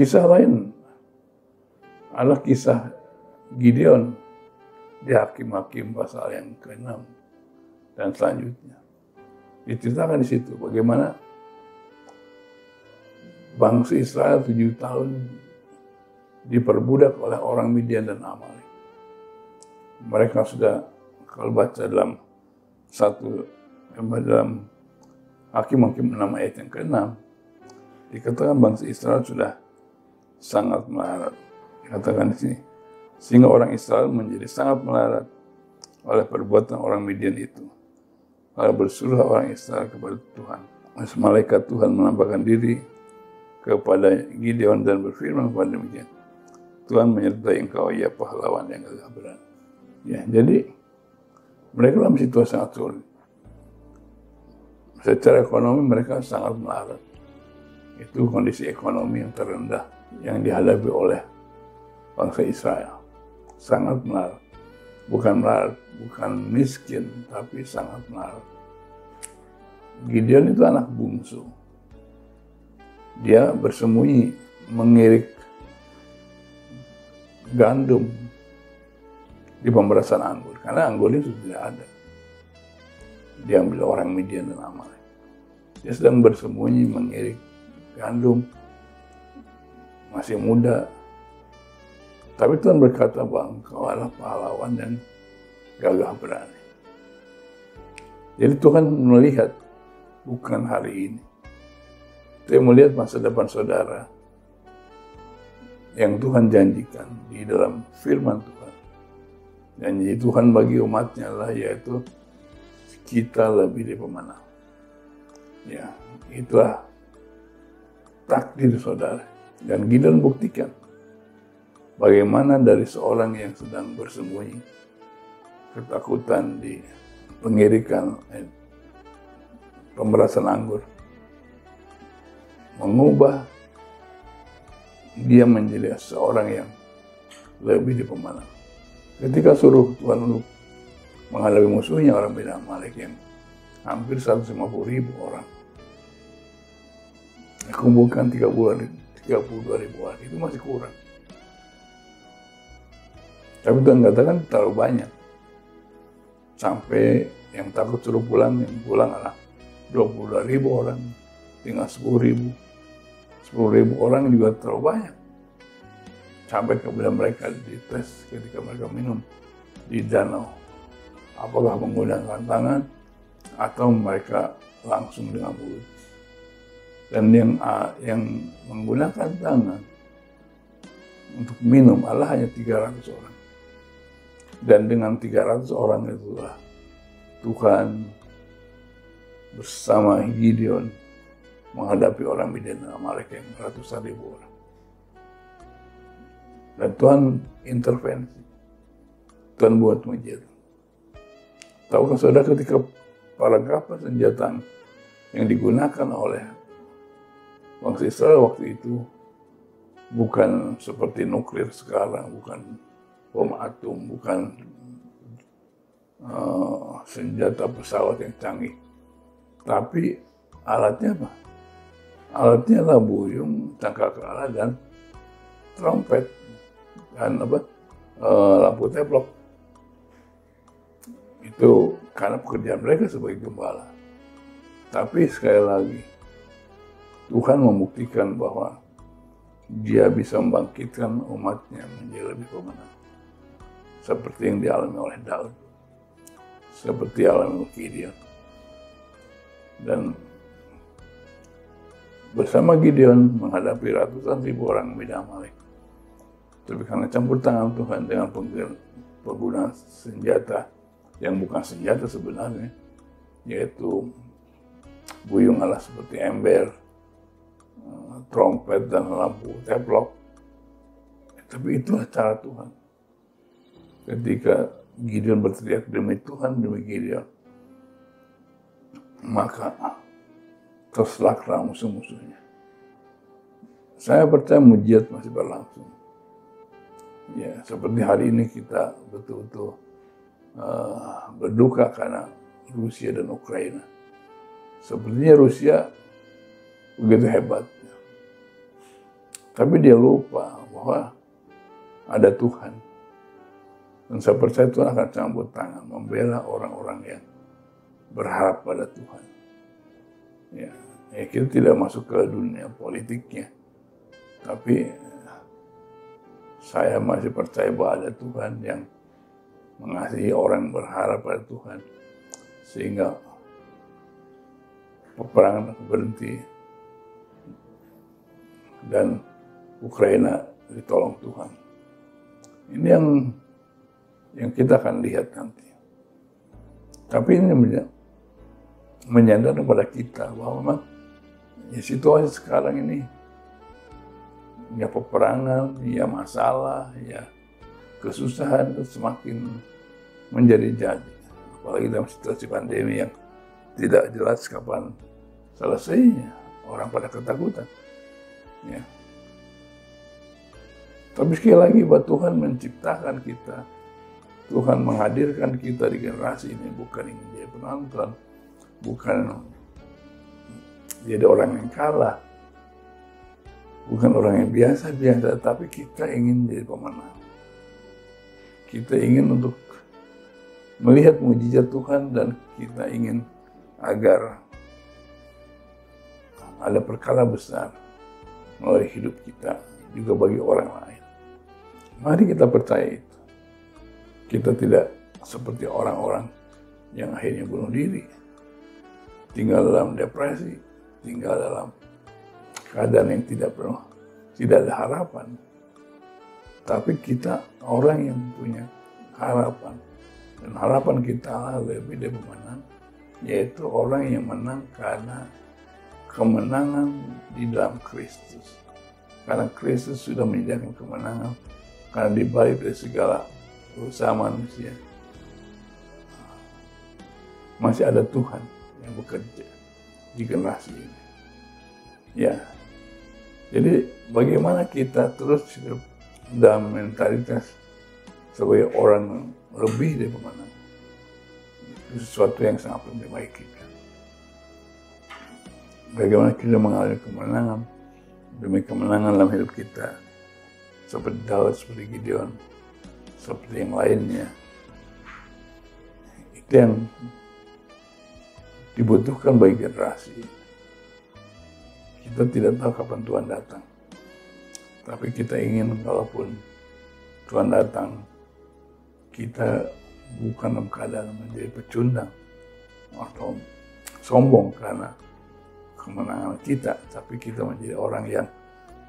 Kisah lain adalah kisah Gideon di Hakim-Hakim pasal yang ke-6 dan selanjutnya. Diceritakan di situ bagaimana bangsa Israel 7 tahun diperbudak oleh orang Midian dan Amalek. Mereka sudah, kalau baca dalam dalam Hakim-Hakim 6 ayat yang ke-6, dikatakan bangsa Israel sudah sangat melarat. Dikatakan di sini, sehingga orang Israel menjadi sangat melarat oleh perbuatan orang Midian itu. Lalu bersuruh orang Israel kepada Tuhan. Malaikat Tuhan menampakkan diri kepada Gideon dan berfirman kepada demikian, Tuhan menyertai engkau, ya pahlawan yang gagah berani. Ya, jadi mereka dalam situasi sangat sulit. Secara ekonomi mereka sangat melarat. Itu kondisi ekonomi yang terendah yang dihadapi oleh bangsa Israel. Sangat melarat. Bukan melarat, bukan miskin, tapi sangat melarat. Gideon itu anak bungsu. Dia bersembunyi mengirik gandum di pemerasan anggur, karena anggur itu tidak ada. Diambil orang Midian dan Amalek. Dia sedang bersembunyi mengirik gandum, masih muda. Tapi Tuhan berkata bahwa engkau adalah pahlawan dan gagah berani. Jadi Tuhan melihat bukan hari ini. Dia melihat masa depan saudara yang Tuhan janjikan di dalam firman Tuhan. Janji Tuhan bagi umatnya lah, yaitu kita lebih dari pemenang. Ya, itulah takdir saudara. Dan Gideon buktikan bagaimana dari seorang yang sedang bersembunyi ketakutan di pengirikan pemerasan anggur, mengubah dia menjadi seorang yang lebih di pemenang. Ketika suruh Tuhan untuk menghadapi musuhnya orang Midian Amalek yang hampir 150.000 orang, kumpulkan 32.000 orang, itu masih kurang. Tapi Tuhan katakan terlalu banyak. Sampai yang takut suruh pulang, yang pulang adalah 22.000 orang, tinggal 10.000. 10.000 orang juga terlalu banyak. Sampai kemudian mereka dites ketika mereka minum di danau. Apakah menggunakan tangan atau mereka langsung dengan mulut. Dan yang menggunakan tangan untuk minum adalah hanya 300 orang. Dan dengan 300 orang itulah Tuhan bersama Gideon menghadapi orang Midian dan Amalek yang ratusan ribu orang. Dan Tuhan intervensi. Tuhan buat mujizat. Tahukah saudara, ketika para kapal senjata yang digunakan oleh bangsa Israel waktu itu bukan seperti nuklir sekarang, bukan bom atom, bukan senjata pesawat yang canggih. Tapi alatnya apa? Alatnya adalah buyung, cangkakala, dan trompet, dan lampu teplok. Itu karena pekerjaan mereka sebagai gembala. Tapi sekali lagi, Tuhan membuktikan bahwa Dia bisa membangkitkan umatnya menjadi lebih pemenang. Seperti yang dialami oleh Daud. Seperti alami oleh Gideon. Dan bersama Gideon menghadapi ratusan ribu orang Midian Amalek. Tapi karena campur tangan Tuhan dengan penggunaan senjata yang bukan senjata sebenarnya, yaitu buyung alas seperti ember, trompet, dan lampu teplok. Tapi itulah cara Tuhan. Ketika Gideon berteriak demi Tuhan, demi Gideon, maka terselaklah musuh-musuhnya. Saya percaya mujizat masih berlangsung. Ya, seperti hari ini kita betul-betul berduka karena Rusia dan Ukraina. Sepertinya Rusia begitu hebat. Tapi dia lupa bahwa ada Tuhan. Dan saya percaya Tuhan akan campur tangan membela orang-orang yang berharap pada Tuhan. Ya, kita tidak masuk ke dunia politiknya. Tapi saya masih percaya bahwa ada Tuhan yang mengasihi orang yang berharap pada Tuhan. Sehingga peperangan berhenti dan Ukraina ditolong Tuhan. Ini yang kita akan lihat nanti. Tapi ini menyadar kepada kita bahwa memang ya, situasi sekarang ini ya peperangan, ya masalah, ya kesusahan itu semakin menjadi-jadi. Apalagi dalam situasi pandemi yang tidak jelas kapan selesainya, orang pada ketakutan. Ya. Tapi sekali lagi bahwa Tuhan menciptakan kita, Tuhan menghadirkan kita di generasi ini bukan ingin jadi penonton, bukan jadi orang yang kalah, bukan orang yang biasa-biasa, tapi kita ingin jadi pemenang. Kita ingin untuk melihat mujizat Tuhan dan kita ingin agar ada perkara besar melalui hidup kita juga bagi orang lain. Mari kita percaya itu. Kita tidak seperti orang-orang yang akhirnya bunuh diri, tinggal dalam depresi, tinggal dalam keadaan yang tidak ada harapan. Tapi kita orang yang punya harapan. Dan harapan kita lebih dari pemenang, yaitu orang yang menang karena kemenangan di dalam Kristus. Karena Kristus sudah menyediakan kemenangan, karena dibalik dari segala usaha manusia, masih ada Tuhan yang bekerja di generasi ini. Ya, jadi bagaimana kita terus hidup dalam mentalitas sebagai orang lebih dari pemenang, itu sesuatu yang sangat penting bagi kita. Bagaimana kita mengalami kemenangan demi kemenangan dalam hidup kita, seperti Daud, seperti Gideon, seperti yang lainnya. Itu yang dibutuhkan bagi generasi. Kita tidak tahu kapan Tuhan datang, tapi kita ingin kalaupun Tuhan datang, kita bukan dalam keadaan menjadi pecundang atau sombong karena kemenangan kita, tapi kita menjadi orang yang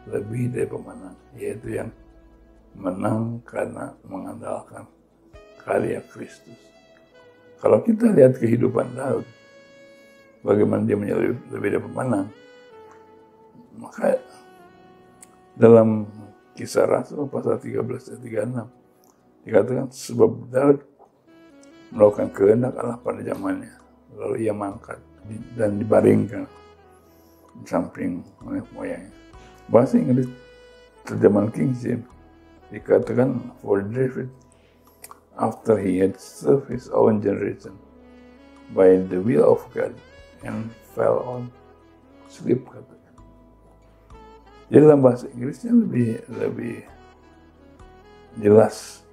lebih dari pemenang, yaitu yang menang karena mengandalkan karya Kristus. Kalau kita lihat kehidupan Daud, bagaimana dia menjadi lebih dari pemenang, maka dalam Kisah Rasul pasal 13 ayat 36 dikatakan sebab Daud melakukan kehendak Allah pada zamannya, lalu ia mangkat dan dibaringkan di samping nenek moyangnya. Bahasa Inggris terjemahan King James dikatakan, for David, after he had served his own generation by the will of God and fell on sleep, katakan. Jadi dalam bahasa Inggrisnya lebih jelas.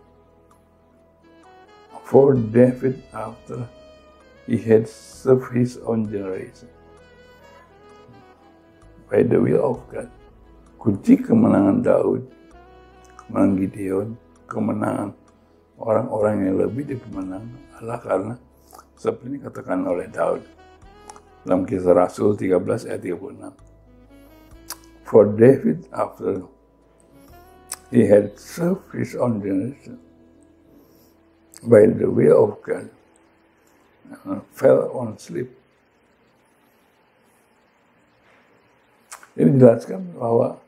For David, after he had served his own generation by the will of God. Kunci kemenangan Daud, kemenangan Gideon, kemenangan orang-orang yang lebih dari pemenang adalah karena seperti ini katakan oleh Daud dalam Kisah Rasul 13 ayat 36. For David, after he had served his own generation by the will of God, fell on sleep. Ini dijelaskan bahwa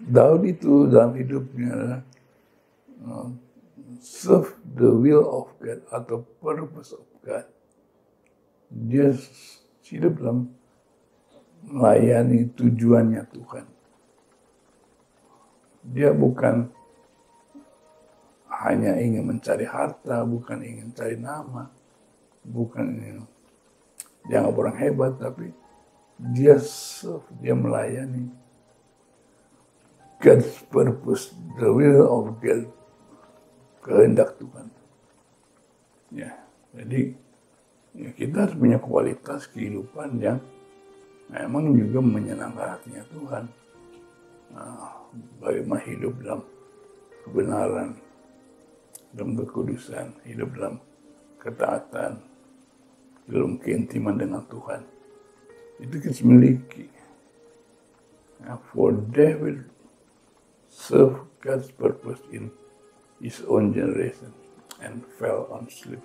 Daud itu dalam hidupnya serve the will of God atau purpose of God. Dia hidup dalam melayani tujuannya Tuhan. Dia bukan hanya ingin mencari harta, bukan ingin cari nama, bukan ingin dianggap orang hebat, tapi dia serve, dia melayani God's purpose, the will of God, kehendak Tuhan. Ya, jadi ya kita harus punya kualitas kehidupan yang memang juga menyenangkan hatinya Tuhan. Nah, bagaimana hidup dalam kebenaran, dalam kekudusan, hidup dalam ketaatan, dalam keintiman dengan Tuhan. Itu kita miliki. Nah, for David served God's purpose in his own generation and fell on sleep.